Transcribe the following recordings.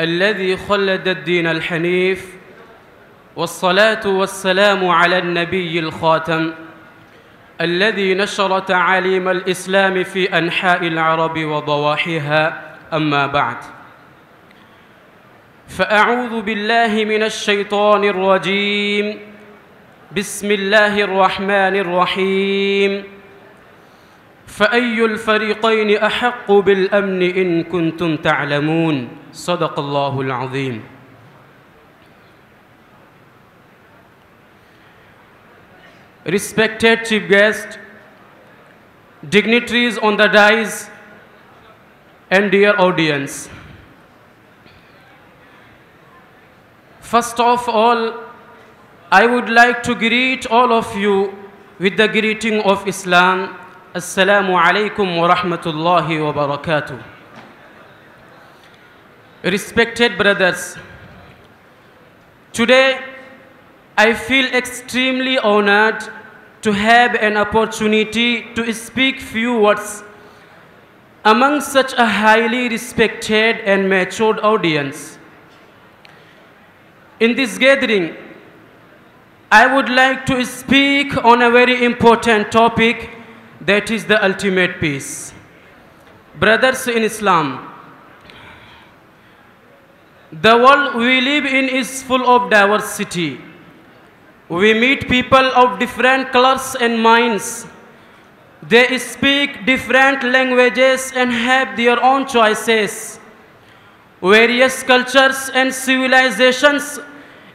الذي خلد الدين الحنيف والصلاة والسلام على النبي الخاتم الذي نشر تعاليم الإسلام في أنحاء العرب وضواحيها أما بعد فأعوذ بالله من الشيطان الرجيم بسم الله الرحمن الرحيم فأي الفريقين أحق بالأمن إن كنتم تعلمون صدق الله العظيم. Respected chief guest, dignitaries on the dais, and dear audience. First of all, I would like to greet all of you with the greeting of Islam. Assalamu alaikum wa rahmatullahi wa barakatuh. Respected brothers, today I feel extremely honored to have an opportunity to speak few words among such a highly respected and matured audience. In this gathering, I would like to speak on a very important topic, that is the ultimate peace. Brothers in Islam, the world we live in is full of diversity. We meet people of different colors and minds. They speak different languages and have their own choices. Various cultures and civilizations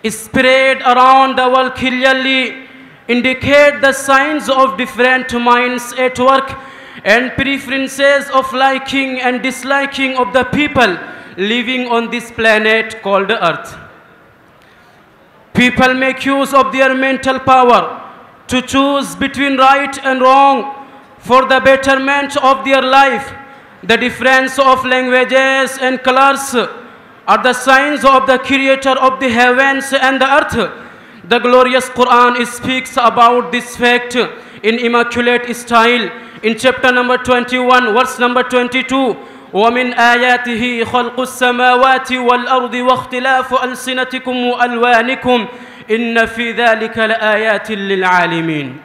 spread around the world clearly indicate the signs of different minds at work and preferences of liking and disliking of the people living on this planet called Earth. People make use of their mental power to choose between right and wrong for the betterment of their life. The difference of languages and colors are the signs of the Creator of the heavens and the earth. The glorious Quran speaks about this fact in immaculate style in chapter number 21, verse number 22. وَمِنْ آيَاتِهِ خَلْقُ السَّمَاوَاتِ وَالْأَرْضِ وَاخْتِلَافُ أَلْسِنَتِكُمْ وَأَلْوَانِكُمْ إِنَّ فِي ذَلِكَ لَآيَاتٍ لِلْعَالِمِينَ.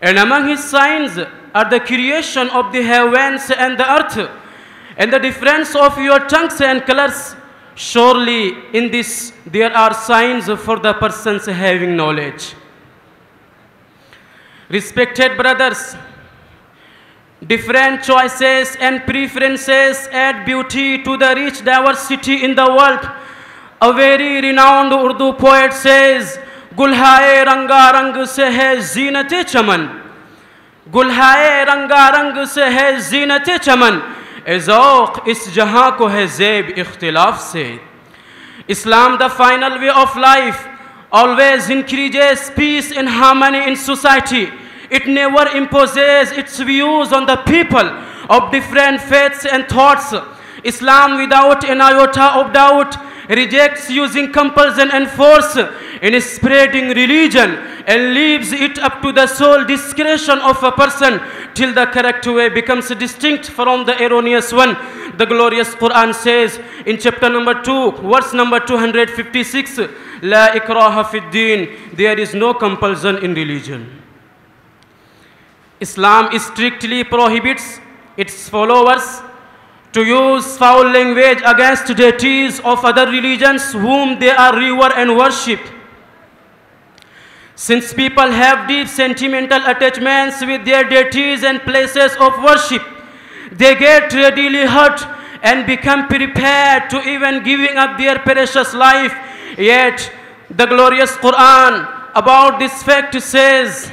And among his signs are the creation of the heavens and the earth, and the difference of your tongues and colors. Surely in this there are signs for the persons having knowledge. Respected brothers, different choices and preferences add beauty to the rich diversity in the world. A very renowned Urdu poet says, Gulhaye ranga rang se hai zinate chaman. Gulhaye ranga rang se hai zinate chaman. Ezauq is jahan ko hai zeb ikhtilaf se. Islam, the final way of life, always encourages peace and harmony in society. It never imposes its views on the people of different faiths and thoughts. Islam, without an iota of doubt, rejects using compulsion and force in spreading religion and leaves it up to the sole discretion of a person till the correct way becomes distinct from the erroneous one. The glorious Quran says in chapter number 2, verse number 256, La ikraha fid din, there is no compulsion in religion. Islam strictly prohibits its followers to use foul language against deities of other religions whom they are revere and worship. Since people have deep sentimental attachments with their deities and places of worship, they get readily hurt and become prepared to even giving up their precious life. Yet the glorious Quran about this fact says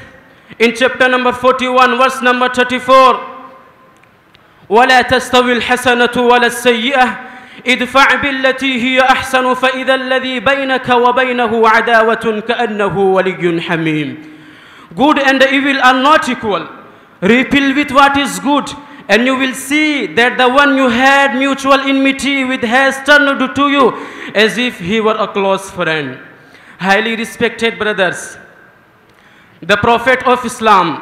in chapter number 41, verse number 34, وَلَا تَسْتَوِي الْحَسَنَةُ وَلَا السَّيِّئَةُ ادْفَعْ بِالَّتِي هِيَ أَحْسَنُ فَإِذَا الَّذِي بَيْنَكَ وَبَيْنَهُ عَدَاوَةٌ كَأَنَّهُ وَلِيٌّ حَمِيمٌ. Good and evil are not equal. Repel with what is good, and you will see that the one you had mutual enmity with has turned to you as if he were a close friend. Highly respected brothers, the Prophet of Islam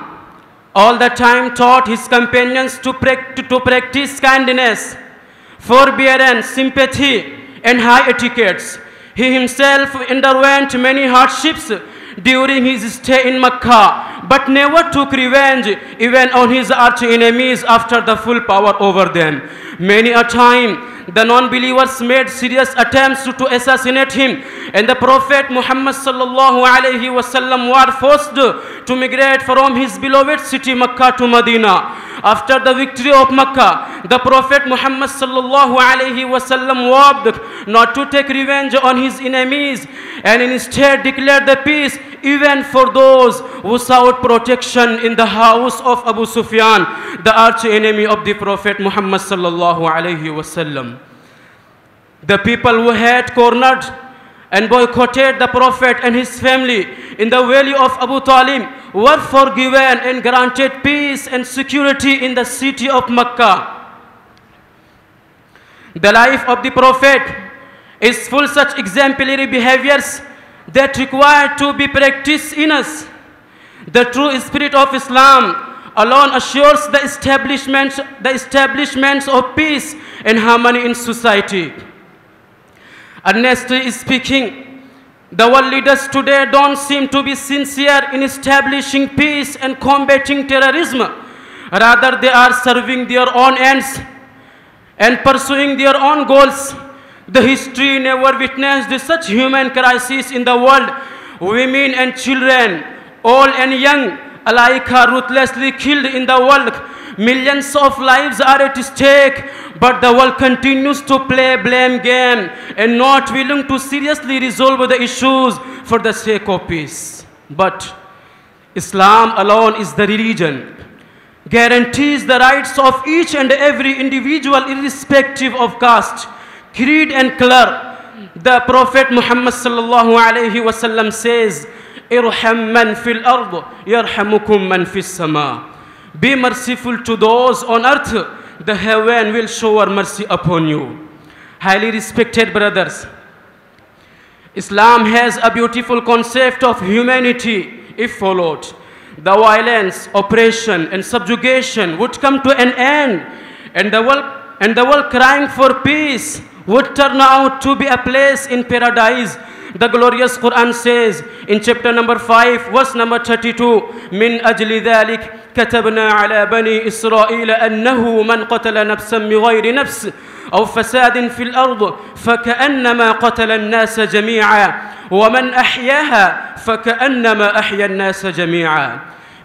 all the time taught his companions to practice kindness, forbearance, sympathy, and high etiquettes. He himself underwent many hardships during his stay in Mecca, but never took revenge even on his arch enemies after the full power over them. Many a time the non-believers made serious attempts to assassinate him, and the Prophet Muhammad sallallahu alaihi wasallam was forced to migrate from his beloved city Mecca to Medina. After the victory of Mecca, the Prophet Muhammad sallallahu alaihi wasallam vowed not to take revenge on his enemies and instead declared the peace even for those who sought protection in the house of Abu Sufyan, the arch enemy of the Prophet Muhammad sallallahu alaihi wasallam. The people who had cornered and boycotted the Prophet and his family in the valley of Abu Talib were forgiven and granted peace and security in the city of Mecca. The life of the Prophet is full of such exemplary behaviors that require to be practiced in us. The true spirit of Islam alone assures the establishment of peace and harmony in society. Honestly speaking, the world leaders today don't seem to be sincere in establishing peace and combating terrorism. Rather, they are serving their own ends and pursuing their own goals. The history never witnessed such human crisis in the world. Women and children, old and young, alike are ruthlessly killed in the world. Millions of lives are at stake, but the world continues to play blame game and not willing to seriously resolve the issues for the sake of peace. But Islam alone is the religion, guarantees the rights of each and every individual irrespective of caste, creed and color. The Prophet Muhammad sallallahu alaihi wasallam says, "Irham man fil ard, yarhamukum man fis sama." Be merciful to those on earth, the heaven will shower mercy upon you. Highly respected brothers, Islam has a beautiful concept of humanity if followed. The violence, oppression, and subjugation would come to an end, and the world crying for peace would turn out to be a place in paradise. The glorious Quran says in chapter number 5, verse number 32, "Min ajli dhalik katabna ala bani Israel annahu man qatala nafsan bighayri nafs aw fasadin fil ard faka'annama qatala an-nasa jami'a wa man ahyaha faka'annama ahya an-nasa jami'a."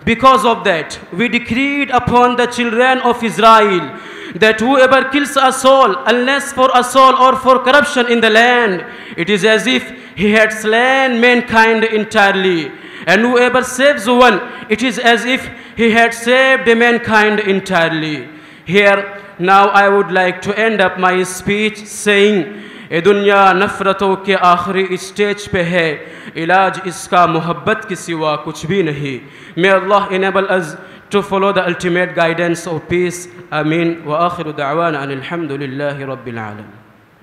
Because of that, we decreed upon the children of Israel that whoever kills a soul, unless for assault or for corruption in the land, it is as if he had slain mankind entirely. And whoever saves one, it is as if he had saved mankind entirely. Here, now I would like to end up my speech saying, "ए दुनिया नफरतों के आखिरी stage पे है, इलाज इसका मोहब्बत के सिवा कुछ भी नहीं." May Allah enable us to follow the ultimate guidance of peace. Ameen. Wa akhiru da'wana anil hamdulillahi rabbil alamin.